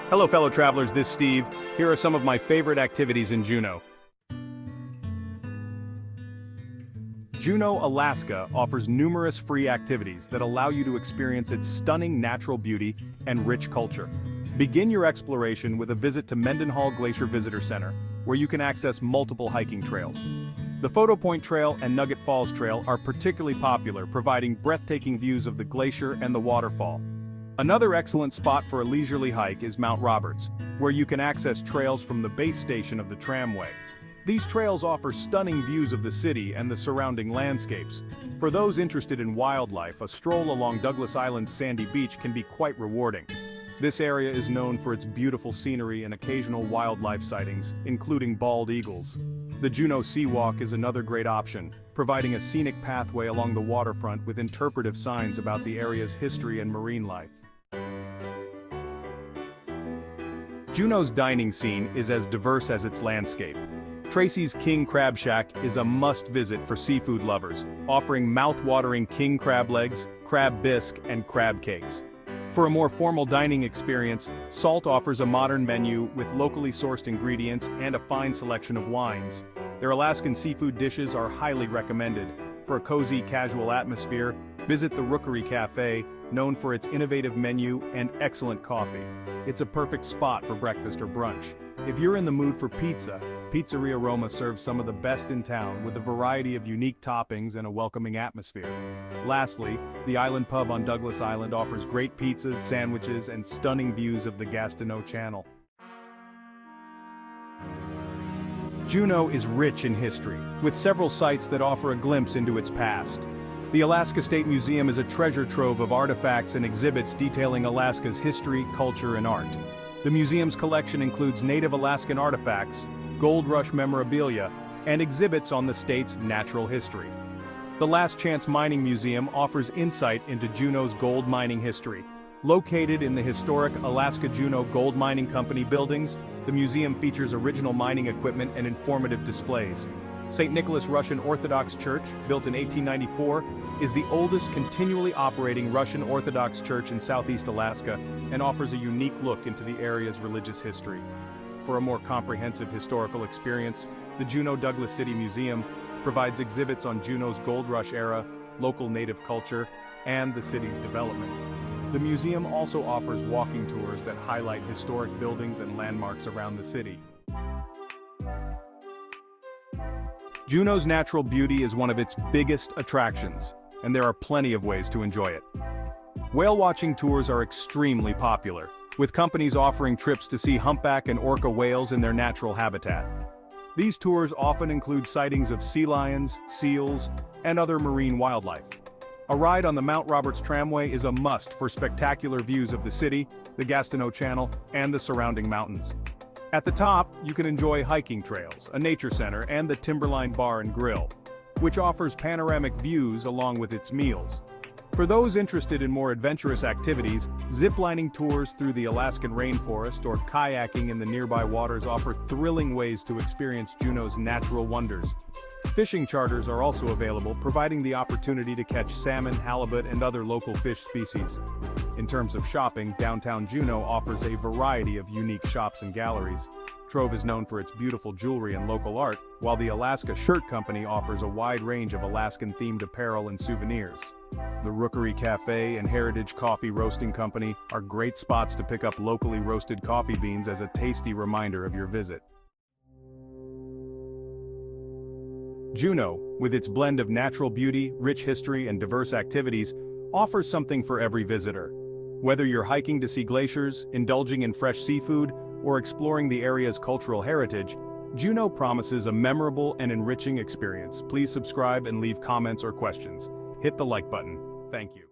Hello fellow travelers, this is Steve. Here are some of my favorite activities in Juneau. Juneau, Alaska offers numerous free activities that allow you to experience its stunning natural beauty and rich culture. Begin your exploration with a visit to Mendenhall Glacier Visitor Center, where you can access multiple hiking trails. The Photo Point Trail and Nugget Falls Trail are particularly popular, providing breathtaking views of the glacier and the waterfall. Another excellent spot for a leisurely hike is Mount Roberts, where you can access trails from the base station of the tramway. These trails offer stunning views of the city and the surrounding landscapes. For those interested in wildlife, a stroll along Douglas Island's sandy beach can be quite rewarding. This area is known for its beautiful scenery and occasional wildlife sightings, including bald eagles. The Juneau Sea Walk is another great option, providing a scenic pathway along the waterfront with interpretive signs about the area's history and marine life. Juneau's dining scene is as diverse as its landscape. Tracy's King Crab Shack is a must-visit for seafood lovers, offering mouth-watering king crab legs, crab bisque, and crab cakes. For a more formal dining experience, Salt offers a modern menu with locally sourced ingredients and a fine selection of wines. Their Alaskan seafood dishes are highly recommended. For a cozy, casual atmosphere, visit the Rookery Cafe, known for its innovative menu and excellent coffee. It's a perfect spot for breakfast or brunch. If you're in the mood for pizza, Pizzeria Roma serves some of the best in town with a variety of unique toppings and a welcoming atmosphere. Lastly, the Island Pub on Douglas Island offers great pizzas, sandwiches, and stunning views of the Gastineau Channel. Juneau is rich in history, with several sites that offer a glimpse into its past. The Alaska State Museum is a treasure trove of artifacts and exhibits detailing Alaska's history, culture, and art. The museum's collection includes native Alaskan artifacts, gold rush memorabilia, and exhibits on the state's natural history. The Last Chance Mining Museum offers insight into Juneau's gold mining history. Located in the historic Alaska Juneau Gold Mining Company buildings, the museum features original mining equipment and informative displays. St. Nicholas Russian Orthodox Church, built in 1894, is the oldest continually operating Russian Orthodox church in southeast Alaska and offers a unique look into the area's religious history. For a more comprehensive historical experience, the Juneau Douglas City Museum provides exhibits on Juneau's Gold Rush era, local native culture, and the city's development. The museum also offers walking tours that highlight historic buildings and landmarks around the city. Juneau's natural beauty is one of its biggest attractions, and there are plenty of ways to enjoy it. Whale watching tours are extremely popular, with companies offering trips to see humpback and orca whales in their natural habitat. These tours often include sightings of sea lions, seals, and other marine wildlife. A ride on the Mount Roberts tramway is a must for spectacular views of the city, the Gastineau Channel, and the surrounding mountains. At the top, you can enjoy hiking trails, a nature center, and the Timberline Bar and Grill, which offers panoramic views along with its meals. For those interested in more adventurous activities, ziplining tours through the Alaskan rainforest or kayaking in the nearby waters offer thrilling ways to experience Juneau's natural wonders. Fishing charters are also available, providing the opportunity to catch salmon, halibut, and other local fish species. In terms of shopping, downtown Juneau offers a variety of unique shops and galleries. Trove is known for its beautiful jewelry and local art, while the Alaska Shirt Company offers a wide range of Alaskan-themed apparel and souvenirs. The Rookery Cafe and Heritage Coffee Roasting Company are great spots to pick up locally roasted coffee beans as a tasty reminder of your visit. Juneau, with its blend of natural beauty, rich history, and diverse activities, offers something for every visitor. Whether you're hiking to see glaciers, indulging in fresh seafood, or exploring the area's cultural heritage, Juneau promises a memorable and enriching experience. Please subscribe and leave comments or questions. Hit the like button. Thank you.